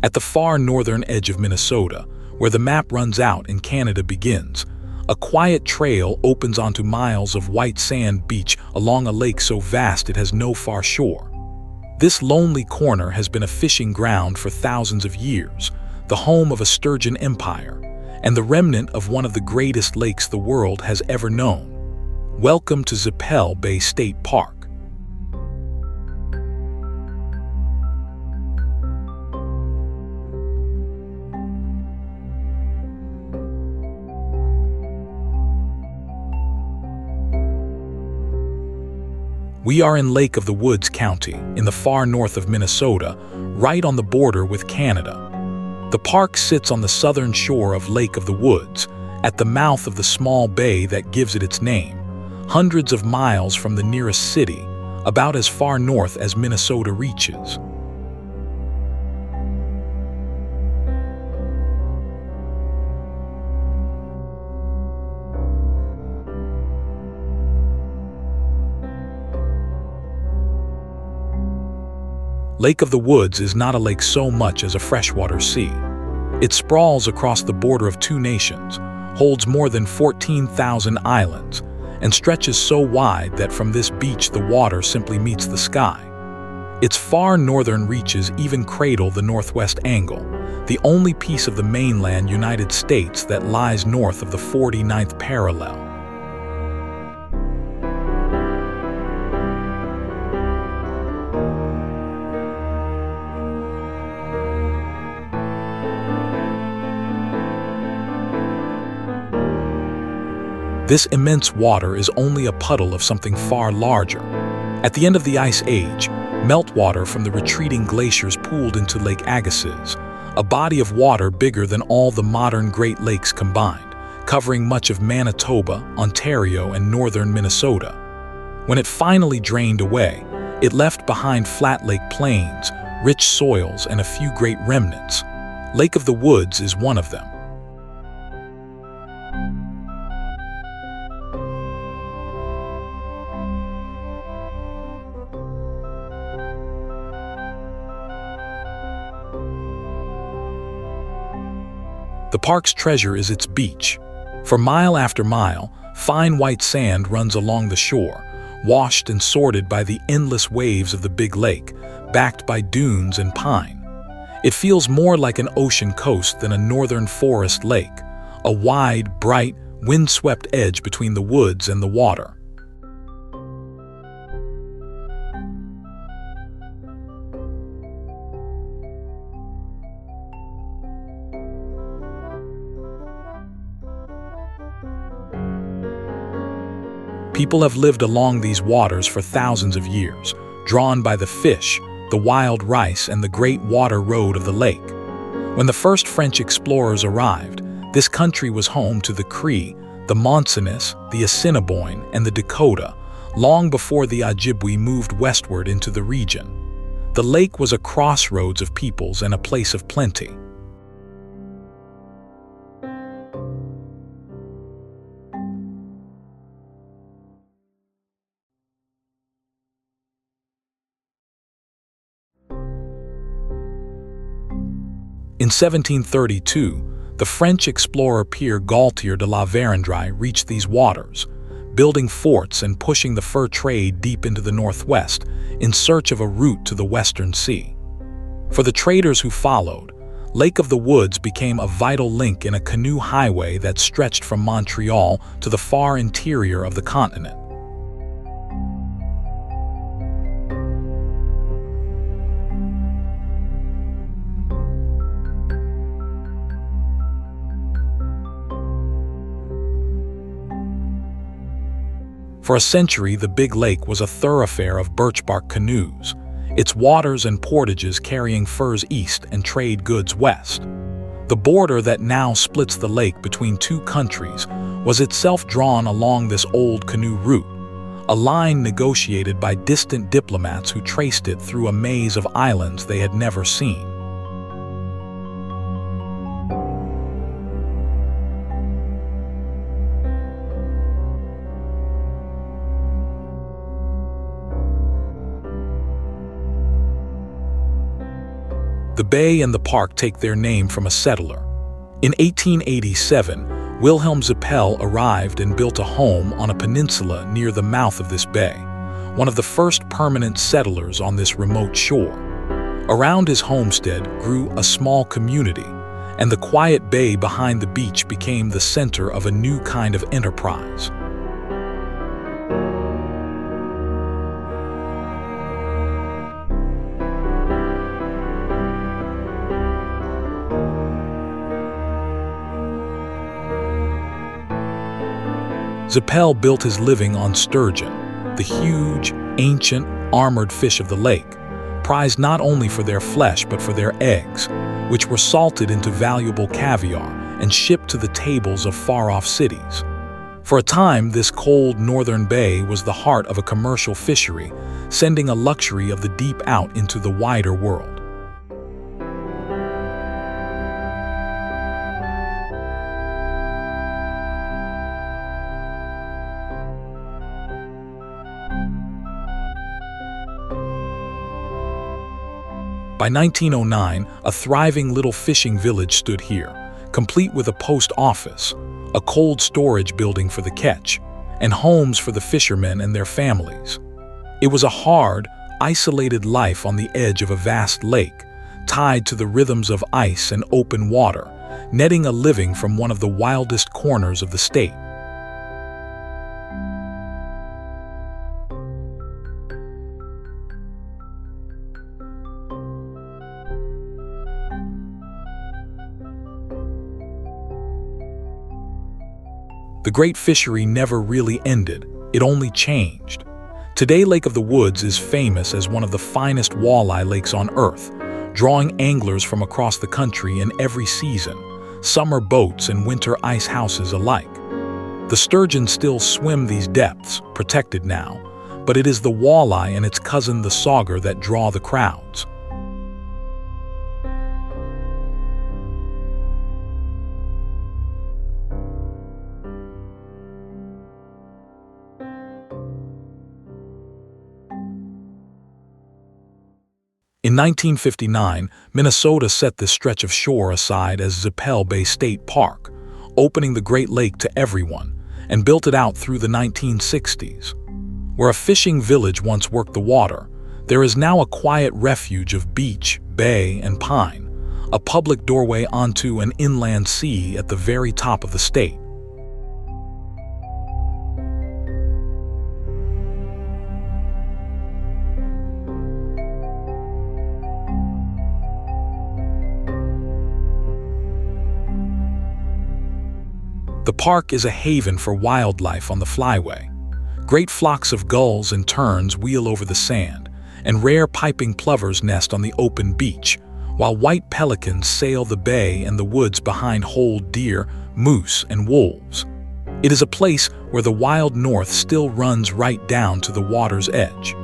At the far northern edge of Minnesota, where the map runs out and Canada begins, a quiet trail opens onto miles of white sand beach along a lake so vast it has no far shore. This lonely corner has been a fishing ground for thousands of years, the home of a Sturgeon Empire, and the remnant of one of the greatest lakes the world has ever known. Welcome to Zippel Bay State Park. We are in Lake of the Woods County, in the far north of Minnesota, right on the border with Canada. The park sits on the southern shore of Lake of the Woods, at the mouth of the small bay that gives it its name, hundreds of miles from the nearest city, about as far north as Minnesota reaches. Lake of the Woods is not a lake so much as a freshwater sea. It sprawls across the border of two nations, holds more than 14,000 islands, and stretches so wide that from this beach the water simply meets the sky. Its far northern reaches even cradle the northwest angle, the only piece of the mainland United States that lies north of the 49th parallel. This immense water is only a puddle of something far larger. At the end of the Ice Age, meltwater from the retreating glaciers pooled into Lake Agassiz, a body of water bigger than all the modern Great Lakes combined, covering much of Manitoba, Ontario, and northern Minnesota. When it finally drained away, it left behind flat lake plains, rich soils, and a few great remnants. Lake of the Woods is one of them. The park's treasure is its beach. For mile after mile, fine white sand runs along the shore, washed and sorted by the endless waves of the big lake, backed by dunes and pine. It feels more like an ocean coast than a northern forest lake, a wide, bright, wind-swept edge between the woods and the water. People have lived along these waters for thousands of years, drawn by the fish, the wild rice, and the great water road of the lake. When the first French explorers arrived, this country was home to the Cree, the Monsonis, the Assiniboine, and the Dakota, long before the Ojibwe moved westward into the region. The lake was a crossroads of peoples and a place of plenty. In 1732, the French explorer Pierre Gaultier de la Verendrye reached these waters, building forts and pushing the fur trade deep into the northwest in search of a route to the western sea. For the traders who followed, Lake of the Woods became a vital link in a canoe highway that stretched from Montreal to the far interior of the continent. For a century, the Big Lake was a thoroughfare of birch-bark canoes, its waters and portages carrying furs east and trade goods west. The border that now splits the lake between two countries was itself drawn along this old canoe route, a line negotiated by distant diplomats who traced it through a maze of islands they had never seen. The The bay and the park take their name from a settler. In 1887, Wilhelm Zippel arrived and built a home on a peninsula near the mouth of this bay, one of the first permanent settlers on this remote shore. Around his homestead grew a small community, and the quiet bay behind the beach became the center of a new kind of enterprise. Zippel built his living on sturgeon, the huge, ancient, armored fish of the lake, prized not only for their flesh but for their eggs, which were salted into valuable caviar and shipped to the tables of far-off cities. For a time, this cold northern bay was the heart of a commercial fishery, sending a luxury of the deep out into the wider world. By 1909, a thriving little fishing village stood here, complete with a post office, a cold storage building for the catch, and homes for the fishermen and their families. It was a hard, isolated life on the edge of a vast lake, tied to the rhythms of ice and open water, netting a living from one of the wildest corners of the state. The great fishery never really ended, it only changed. Today, Lake of the Woods is famous as one of the finest walleye lakes on Earth, drawing anglers from across the country in every season, summer boats and winter ice houses alike. The sturgeon still swim these depths, protected now, but it is the walleye and its cousin the sauger that draw the crowds. In 1959, Minnesota set this stretch of shore aside as Zippel Bay State Park, opening the Great Lake to everyone, and built it out through the 1960s. Where a fishing village once worked the water, there is now a quiet refuge of beach, bay, and pine, a public doorway onto an inland sea at the very top of the state. The park is a haven for wildlife on the flyway. Great flocks of gulls and terns wheel over the sand, and rare piping plovers nest on the open beach, while white pelicans sail the bay and the woods behind holed deer, moose, and wolves. It is a place where the wild north still runs right down to the water's edge.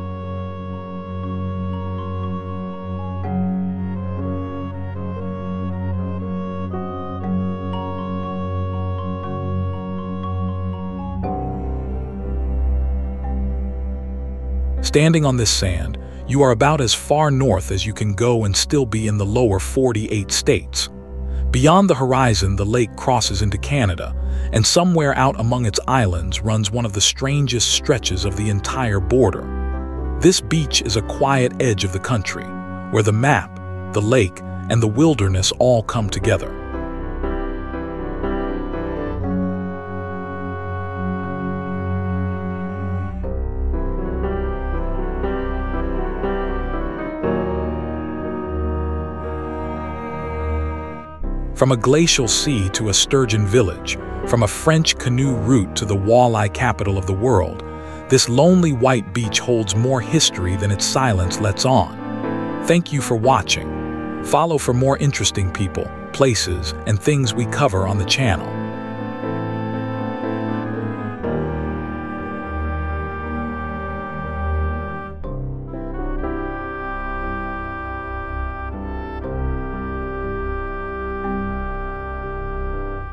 Standing on this sand, you are about as far north as you can go and still be in the lower 48 states. Beyond the horizon, the lake crosses into Canada, and somewhere out among its islands runs one of the strangest stretches of the entire border. This beach is a quiet edge of the country, where the map, the lake, and the wilderness all come together. From a glacial sea to a sturgeon village, from a French canoe route to the walleye capital of the world, this lonely white beach holds more history than its silence lets on. Thank you for watching. Follow for more interesting people, places, and things we cover on the channel.